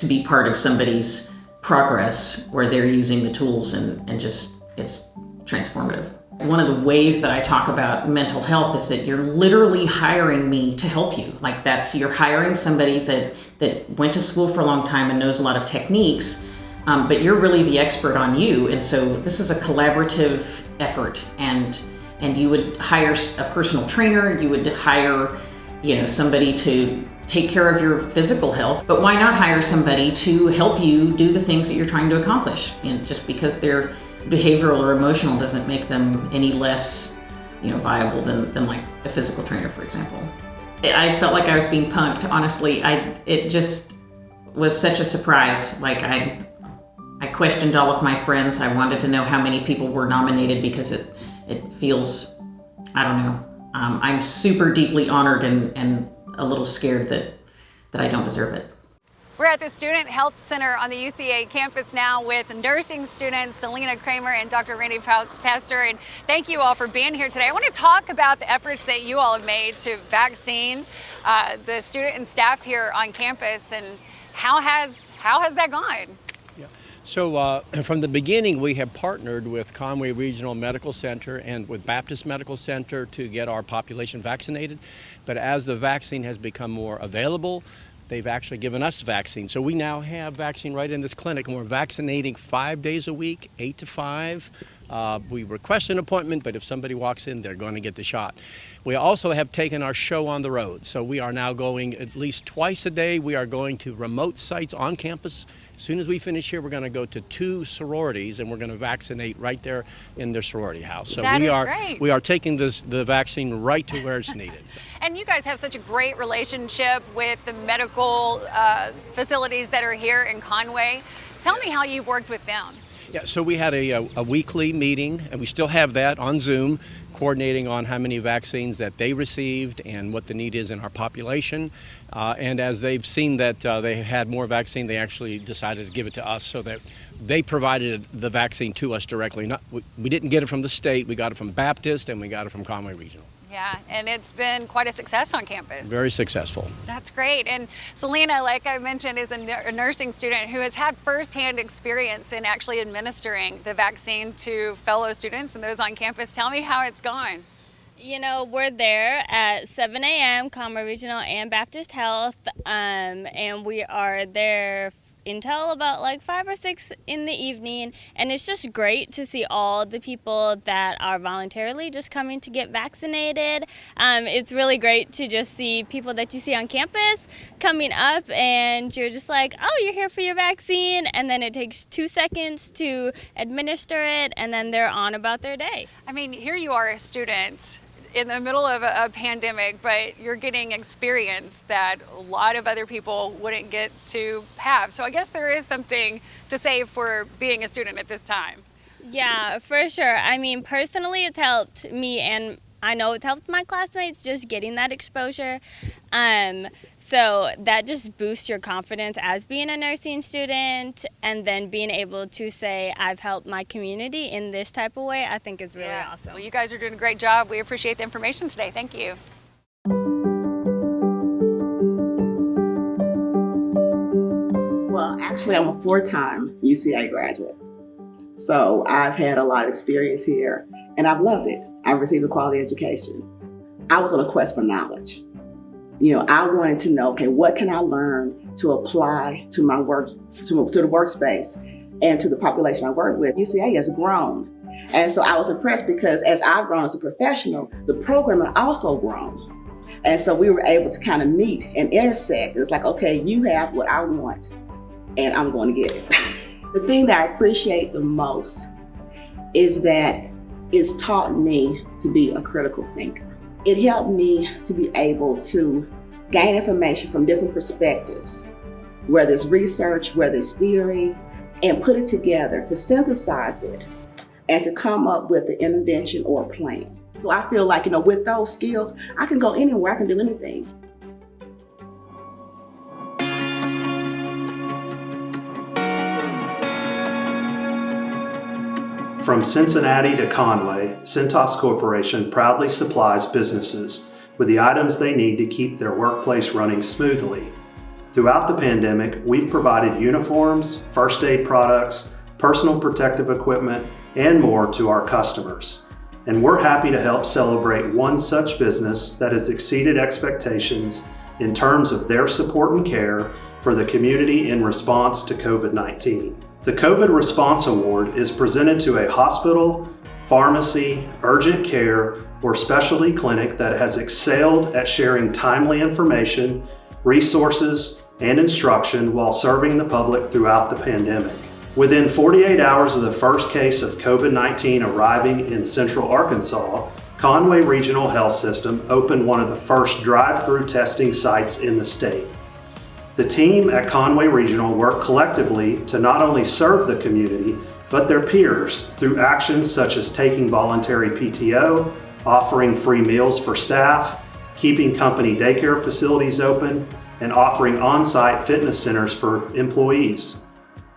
be part of somebody's progress where they're using the tools and just, it's transformative. One of the ways that I talk about mental health is that you're literally hiring me to help you. Like, you're hiring somebody that went to school for a long time and knows a lot of techniques, but you're really the expert on you. And so this is a collaborative effort, and you would hire a personal trainer, you would hire, somebody to take care of your physical health, but why not hire somebody to help you do the things that you're trying to accomplish? Just because they're behavioral or emotional doesn't make them any less, viable than like a physical trainer, for example. I felt like I was being punked, honestly. It just was such a surprise. Like, I questioned all of my friends. I wanted to know how many people were nominated because it feels, I don't know. I'm super deeply honored and a little scared that I don't deserve it. We're at the Student Health Center on the UCA campus now with nursing students Selena Kramer and Dr. Randy Pastor, and thank you all for being here today. I want to talk about the efforts that you all have made to vaccine the student and staff here on campus, and how has that gone? So from the beginning, we have partnered with Conway Regional Medical Center and with Baptist Medical Center to get our population vaccinated. But as the vaccine has become more available, they've actually given us vaccine. So we now have vaccine right in this clinic, and we're vaccinating 5 days a week, 8 to 5. We request an appointment, but if somebody walks in, they're going to get the shot. We also have taken our show on the road. So we are now going at least twice a day. We are going to remote sites on campus. As soon as we finish here, we're going to go to 2 sororities, and we're going to vaccinate right there in their sorority house. So we are taking the vaccine right to where it's needed. And you guys have such a great relationship with the medical facilities that are here in Conway. Tell me how you've worked with them. Yeah, so we had a weekly meeting, and we still have that on Zoom, coordinating on how many vaccines that they received and what the need is in our population. And as they've seen that they had more vaccine, they actually decided to give it to us so that they provided the vaccine to us directly. We didn't get it from the state, we got it from Baptist and we got it from Conway Regional. Yeah, and it's been quite a success on campus. Very successful. That's great. And Selena, like I mentioned, is a nursing student who has had firsthand experience in actually administering the vaccine to fellow students and those on campus. Tell me how it's gone. You know, we're there at 7 a.m., Conway Regional and Baptist Health, and we are there until about like 5 or 6 in the evening, and it's just great to see all the people that are voluntarily just coming to get vaccinated. It's really great to just see people that you see on campus coming up and you're just like, oh, you're here for your vaccine, and then it takes 2 seconds to administer it and then they're on about their day. I mean, here you are, a student in the middle of a pandemic, but you're getting experience that a lot of other people wouldn't get to have. So I guess there is something to say for being a student at this time. Yeah, for sure. I mean, personally, it's helped me, and I know it's helped my classmates just getting that exposure. So that just boosts your confidence as being a nursing student, and then being able to say, I've helped my community in this type of way, I think is really awesome. Well, you guys are doing a great job. We appreciate the information today. Thank you. Well, actually, I'm a 4-time UCA graduate. So I've had a lot of experience here, and I've loved it. I've received a quality education. I was on a quest for knowledge. You know, I wanted to know, okay, what can I learn to apply to my work, to the workspace and to the population I work with? UCA has grown. And so I was impressed because as I've grown as a professional, the program had also grown. And so we were able to kind of meet and intersect. It's like, okay, you have what I want and I'm going to get it. The thing that I appreciate the most is that it's taught me to be a critical thinker. It helped me to be able to gain information from different perspectives, whether it's research, whether it's theory, and put it together to synthesize it and to come up with the intervention or plan. So I feel like, you know, with those skills, I can go anywhere, I can do anything. From Cincinnati to Conway, Cintas Corporation proudly supplies businesses with the items they need to keep their workplace running smoothly. Throughout the pandemic, we've provided uniforms, first aid products, personal protective equipment, and more to our customers. And we're happy to help celebrate one such business that has exceeded expectations in terms of their support and care for the community in response to COVID-19. The COVID Response Award is presented to a hospital, pharmacy, urgent care, or specialty clinic that has excelled at sharing timely information, resources, and instruction while serving the public throughout the pandemic. Within 48 hours of the first case of COVID-19 arriving in Central Arkansas, Conway Regional Health System opened one of the first drive-through testing sites in the state. The team at Conway Regional worked collectively to not only serve the community, but their peers through actions such as taking voluntary PTO, offering free meals for staff, keeping company daycare facilities open, and offering on-site fitness centers for employees.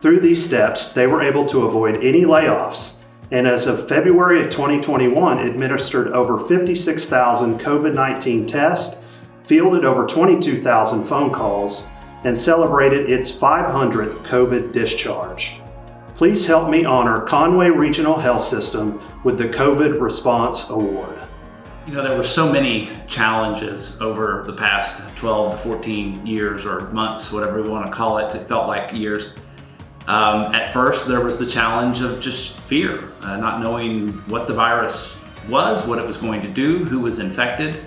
Through these steps, they were able to avoid any layoffs, and as of February of 2021, administered over 56,000 COVID-19 tests, fielded over 22,000 phone calls, and celebrated its 500th COVID discharge. Please help me honor Conway Regional Health System with the COVID Response Award. You know, there were so many challenges over the past 12 to 14 years or months, whatever we want to call it. It felt like years. At first, there was the challenge of just fear, not knowing what the virus was, what it was going to do, who was infected.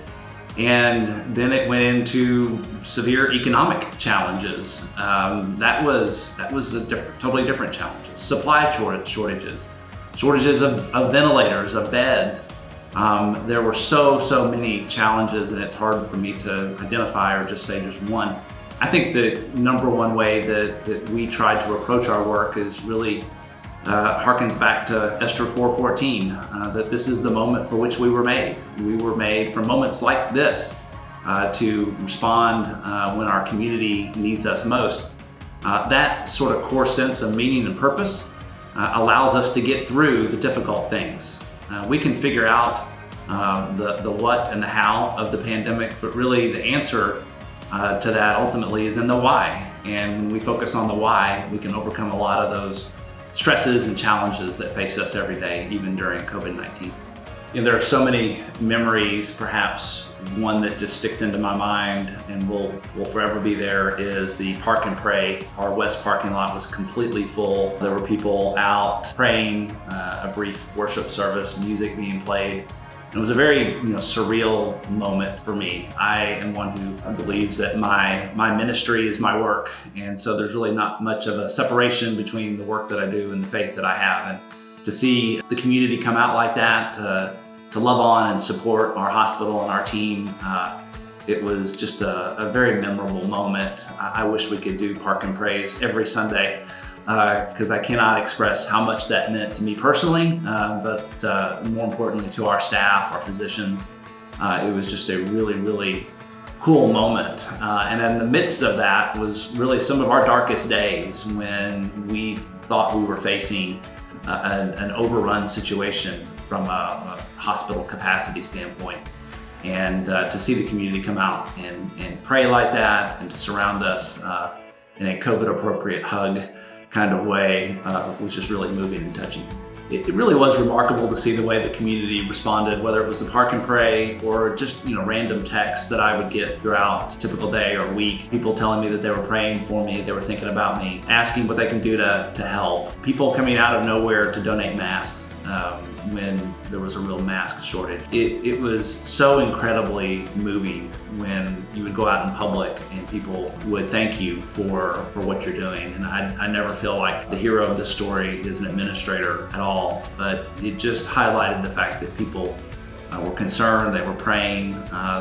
And then it went into severe economic challenges. That was a totally different challenge. Supply shortages of ventilators, of beds. There were so many challenges, and it's hard for me to identify or just say just one. I think the number one way that we tried to approach our work is really harkens back to Esther 4:14, that this is the moment for which we were made. We were made for moments like this to respond when our community needs us most. That sort of core sense of meaning and purpose allows us to get through the difficult things. We can figure out the what and the how of the pandemic, but really the answer to that ultimately is in the why. And when we focus on the why, we can overcome a lot of those stresses and challenges that face us every day, even during COVID-19. There are so many memories. Perhaps one that just sticks into my mind and will forever be there is the Park and Pray. Our west parking lot was completely full. There were people out praying, a brief worship service, music being played. It was a very surreal moment for me. I am one who believes that my ministry is my work, and so there's really not much of a separation between the work that I do and the faith that I have. And to see the community come out like that, to love on and support our hospital and our team, it was just a very memorable moment. I wish we could do Park and Praise every Sunday, because I cannot express how much that meant to me personally, but more importantly to our staff, our physicians. It was just a really, really cool moment. And in the midst of that was really some of our darkest days when we thought we were facing an overrun situation from a hospital capacity standpoint. And to see the community come out and pray like that and to surround us in a COVID-appropriate hug kind of way was just really moving and touching. It really was remarkable to see the way the community responded, whether it was the Park and Pray or just random texts that I would get throughout a typical day or week. People telling me that they were praying for me, they were thinking about me, asking what they can do to help. People coming out of nowhere to donate masks when there was a real mask shortage. It was so incredibly moving when you would go out in public and people would thank you for what you're doing. And I never feel like the hero of the story is an administrator at all, but it just highlighted the fact that people were concerned, they were praying,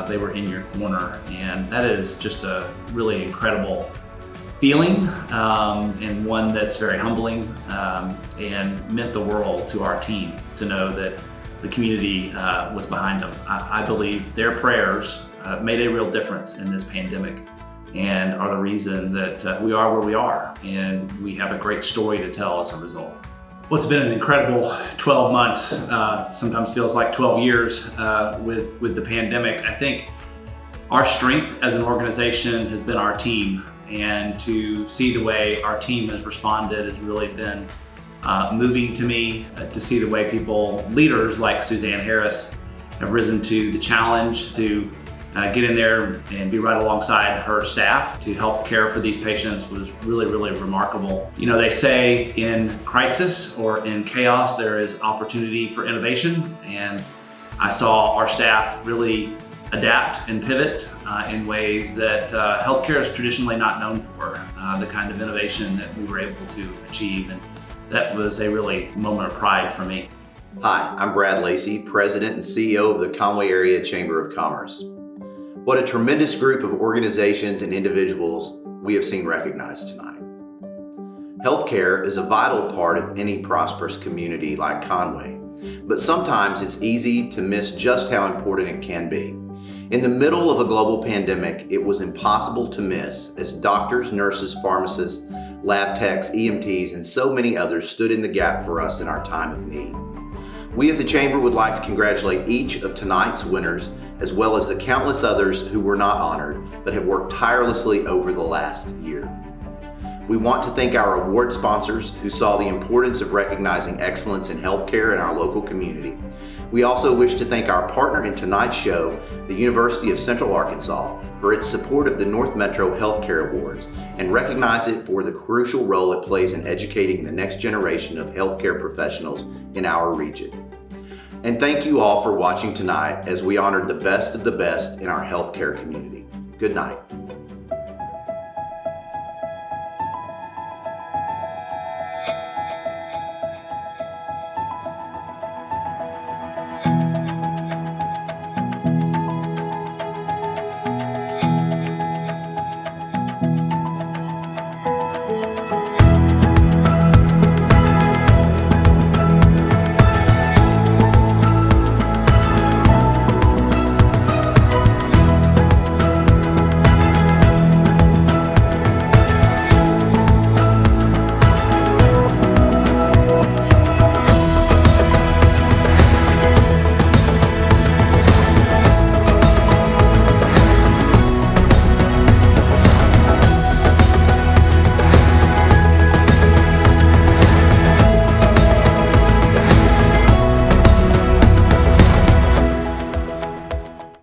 they were in your corner. And that is just a really incredible feeling, and one that's very humbling, and meant the world to our team to know that the community was behind them. I believe their prayers made a real difference in this pandemic and are the reason that we are where we are, and we have a great story to tell as a result. Well, it's been an incredible 12 months, sometimes feels like 12 years with the pandemic. I think our strength as an organization has been our team. And to see the way our team has responded has really been moving to me, to see the way leaders like Suzanne Harris have risen to the challenge to get in there and be right alongside her staff to help care for these patients was really, really remarkable. They say in crisis or in chaos, there is opportunity for innovation. And I saw our staff really adapt and pivot in ways that healthcare is traditionally not known for, the kind of innovation that we were able to achieve. And that was a really moment of pride for me. Hi, I'm Brad Lacey, President and CEO of the Conway Area Chamber of Commerce. What a tremendous group of organizations and individuals we have seen recognized tonight. Healthcare is a vital part of any prosperous community like Conway, but sometimes it's easy to miss just how important it can be. In the middle of a global pandemic, it was impossible to miss as doctors, nurses, pharmacists, lab techs, EMTs, and so many others stood in the gap for us in our time of need. We at the Chamber would like to congratulate each of tonight's winners, as well as the countless others who were not honored, but have worked tirelessly over the last year. We want to thank our award sponsors who saw the importance of recognizing excellence in healthcare in our local community. We also wish to thank our partner in tonight's show, the University of Central Arkansas, for its support of the North Metro Healthcare Awards and recognize it for the crucial role it plays in educating the next generation of healthcare professionals in our region. And thank you all for watching tonight as we honored the best of the best in our healthcare community. Good night.